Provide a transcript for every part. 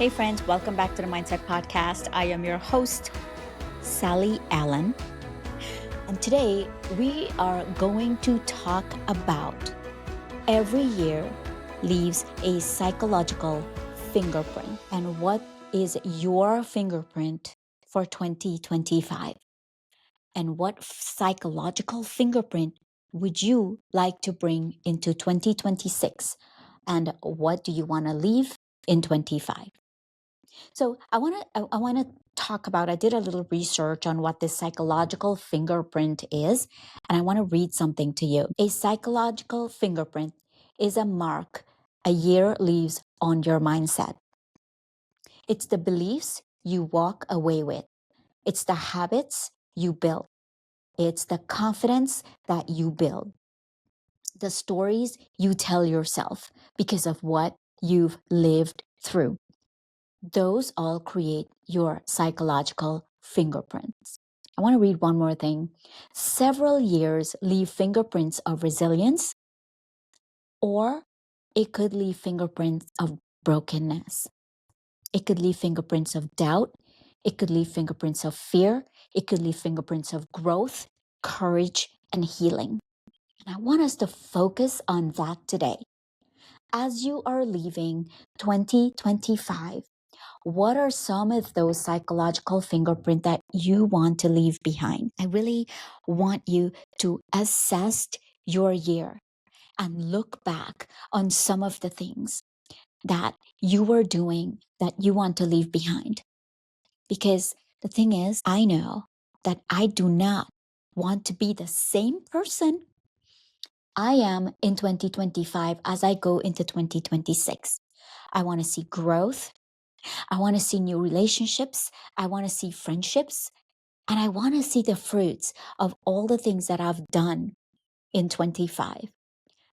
Hey friends, welcome back to the Mindset Podcast. I am your host, Sally Allen. And today we are going to talk about every year leaves a psychological fingerprint. And what is your fingerprint for 2025? And what psychological fingerprint would you like to bring into 2026? And what do you want to leave in 25? So I want to talk about, I did a little research on what this psychological fingerprint is, and I want to read something to you. A psychological fingerprint is a mark a year leaves on your mindset. It's the beliefs you walk away with. It's the habits you build. It's the confidence that you build. The stories you tell yourself because of what you've lived through. Those all create your psychological fingerprints. I want to read one more thing. Several years leave fingerprints of resilience, or it could leave fingerprints of brokenness. It could leave fingerprints of doubt. It could leave fingerprints of fear. It could leave fingerprints of growth, courage, and healing. And I want us to focus on that today. As you are leaving 2025, what are some of those psychological fingerprints that you want to leave behind? I really want you to assess your year and look back on some of the things that you were doing that you want to leave behind. Because the thing is, I know that I do not want to be the same person I am in 2025 as I go into 2026. I want to see growth. I want to see new relationships. I want to see friendships. And I want to see the fruits of all the things that I've done in 25.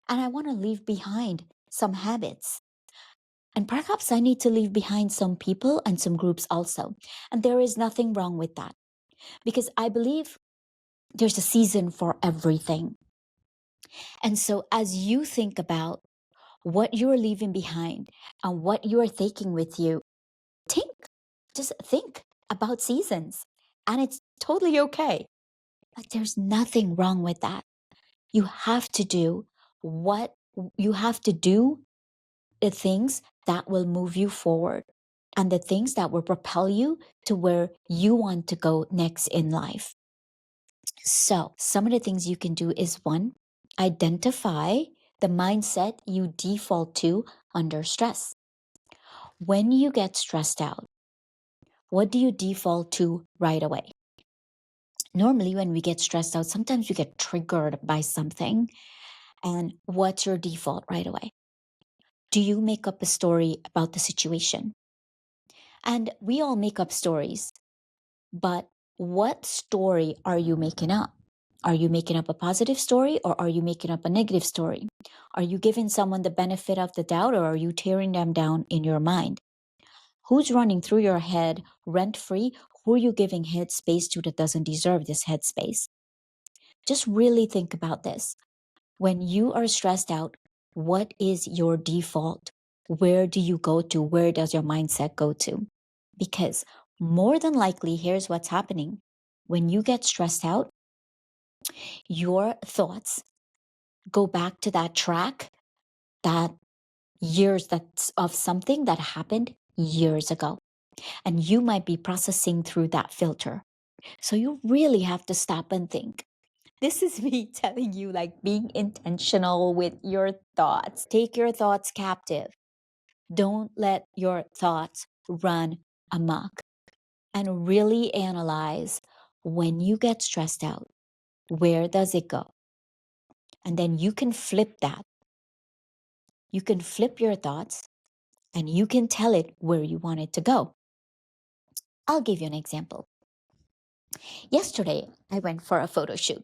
And I want to leave behind some habits. And perhaps I need to leave behind some people and some groups also. And there is nothing wrong with that, because I believe there's a season for everything. And so as you think about what you're leaving behind and what you are taking with you, just think about seasons, and it's totally okay. Like, there's nothing wrong with that. You have to do what you have to do, the things that will move you forward and the things that will propel you to where you want to go next in life. So, some of the things you can do is one, identify the mindset you default to under stress. When you get stressed out, what do you default to right away? Normally, when we get stressed out, sometimes we get triggered by something. And what's your default right away? Do you make up a story about the situation? And we all make up stories, but what story are you making up? Are you making up a positive story, or are you making up a negative story? Are you giving someone the benefit of the doubt, or are you tearing them down in your mind? Who's running through your head rent free? Who are you giving head space to that doesn't deserve this head space? Just really think about this. When you are stressed out, what is your default? Where do you go to? Where does your mindset go to? Because more than likely, here's what's happening. When you get stressed out, your thoughts go back to that track, that that's of something that happened years ago. And you might be processing through that filter. So you really have to stop and think. This is me telling you, like, being intentional with your thoughts. Take your thoughts captive. Don't let your thoughts run amok. And really analyze, when you get stressed out, where does it go? And then you can flip that. You can flip your thoughts and you can tell it where you want it to go. I'll give you an example. Yesterday, I went for a photo shoot.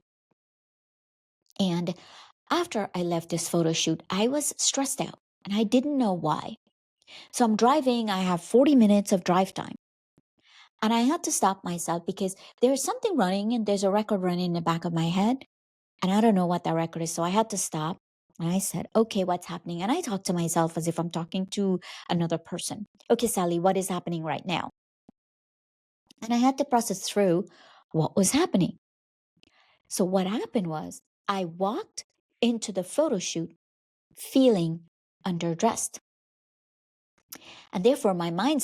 And after I left this photo shoot, I was stressed out and I didn't know why. So I'm driving, I have 40 minutes of drive time. And I had to stop myself because there's something running and there's a record running in the back of my head. And I don't know what that record is. So I had to stop And I said, okay, what's happening? And I talked to myself as if I'm talking to another person. Okay, Sally, what is happening right now? And I had to process through what was happening. So what happened was I walked into the photo shoot feeling underdressed. And therefore my mind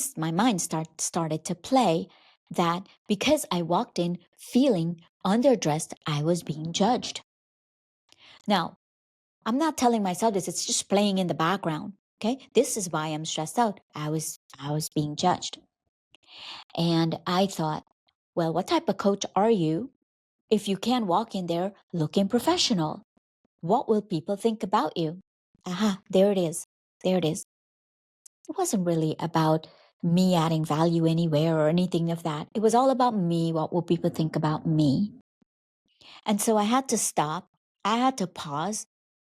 started to play that because I walked in feeling underdressed, I was being judged. Now, I'm not telling myself this, it's just playing in the background. Okay? This is why I'm stressed out. I was being judged. And I thought, well, what type of coach are you if you can't walk in there looking professional? What will people think about you? Aha, there it is. There it is. It wasn't really about me adding value anywhere or anything of that. It was all about me. What will people think about me? And so I had to stop. I had to pause.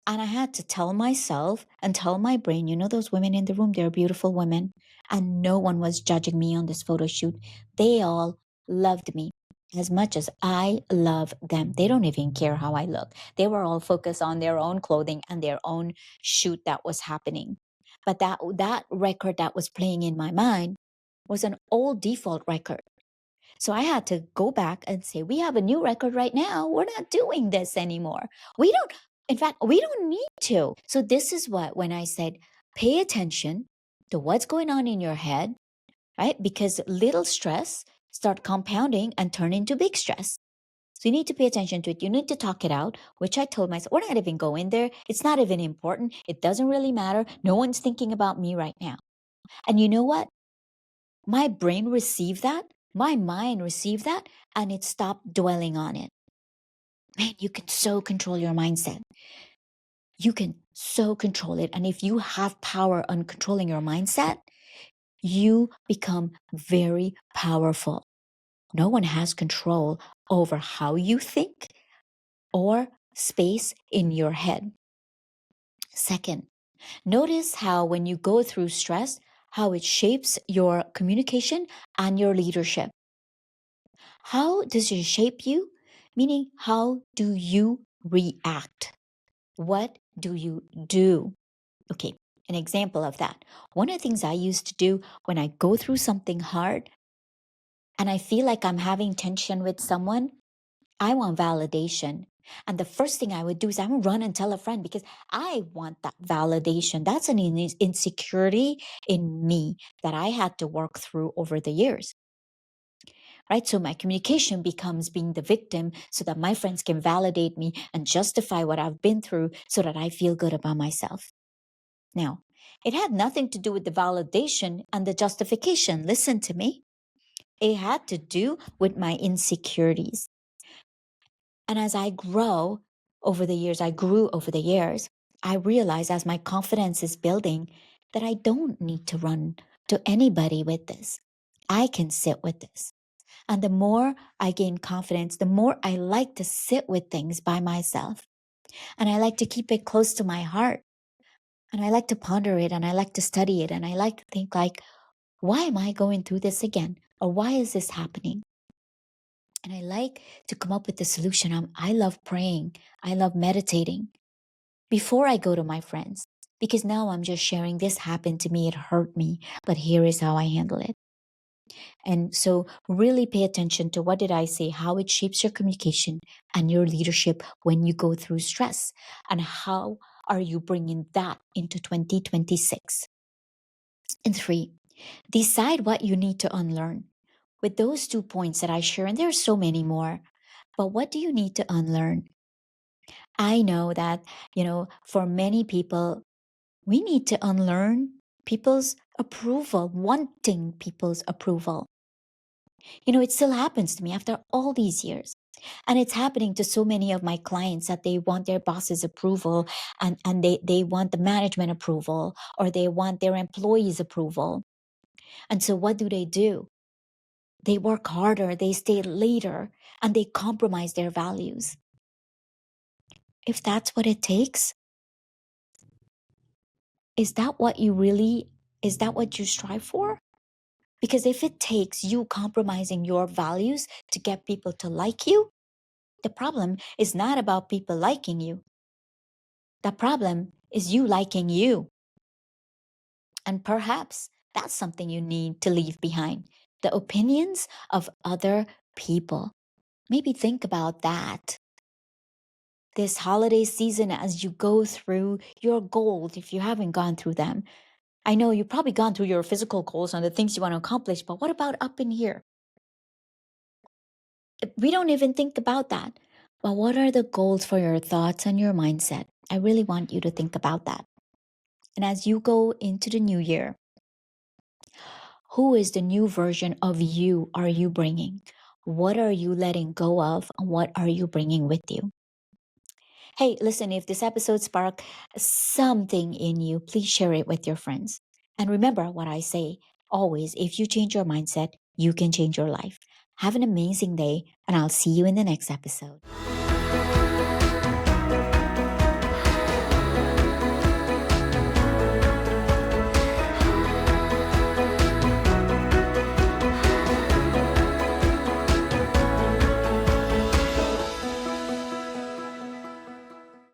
And I had to tell myself and tell my brain, those women in the room, they're beautiful women. And no one was judging me on this photo shoot. They all loved me as much as I love them. They don't even care how I look. They were all focused on their own clothing and their own shoot that was happening. But that record that was playing in my mind was an old default record. So I had to go back and say, we have a new record right now. We're not doing this anymore. In fact, we don't need to. So this is when I said, pay attention to what's going on in your head, right? Because little stress start compounding and turn into big stress. So you need to pay attention to it. You need to talk it out, which I told myself, we're not even going there. It's not even important. It doesn't really matter. No one's thinking about me right now. And you know what? My brain received that. My mind received that, and it stopped dwelling on it. Man, you can so control your mindset. You can so control it. And if you have power on controlling your mindset, you become very powerful. No one has control over how you think or space in your head. Second, notice how when you go through stress, how it shapes your communication and your leadership. How does it shape you? Meaning, how do you react? What do you do? Okay, an example of that. One of the things I used to do when I go through something hard and I feel like I'm having tension with someone, I want validation. And the first thing I would do is I would run and tell a friend because I want that validation. That's an insecurity in me that I had to work through over the years. Right? So my communication becomes being the victim so that my friends can validate me and justify what I've been through so that I feel good about myself. Now, it had nothing to do with the validation and the justification. Listen to me. It had to do with my insecurities. And as I grew over the years, I realized as my confidence is building that I don't need to run to anybody with this. I can sit with this. And the more I gain confidence, the more I like to sit with things by myself. And I like to keep it close to my heart. And I like to ponder it and I like to study it. And I like to think like, why am I going through this again? Or why is this happening? And I like to come up with the solution. I love praying. I love meditating before I go to my friends. Because now I'm just sharing this happened to me, it hurt me, but here is how I handle it. And so really pay attention to what did I say, how it shapes your communication and your leadership when you go through stress, and how are you bringing that into 2026. And 3, decide what you need to unlearn. With those 2 points that I share, and there's so many more, but what do you need to unlearn? I know that, for many people, we need to unlearn people's approval, wanting people's approval. It still happens to me after all these years. And it's happening to so many of my clients that they want their boss's approval and they want the management approval or they want their employees' approval. And so what do? They work harder, they stay later, and they compromise their values. If that's what it takes, is that what you strive for? Because if it takes you compromising your values to get people to like you, the problem is not about people liking you. The problem is you liking you. And perhaps that's something you need to leave behind, the opinions of other people. Maybe think about that this holiday season as you go through your goals if you haven't gone through them. I know you've probably gone through your physical goals and the things you want to accomplish, but what about up in here? We don't even think about that. But what are the goals for your thoughts and your mindset? I really want you to think about that. And as you go into the new year, who is the new version of you are you bringing? What are you letting go of? And what are you bringing with you? Hey, listen, if this episode sparked something in you, please share it with your friends. And remember what I say always, if you change your mindset, you can change your life. Have an amazing day, and I'll see you in the next episode.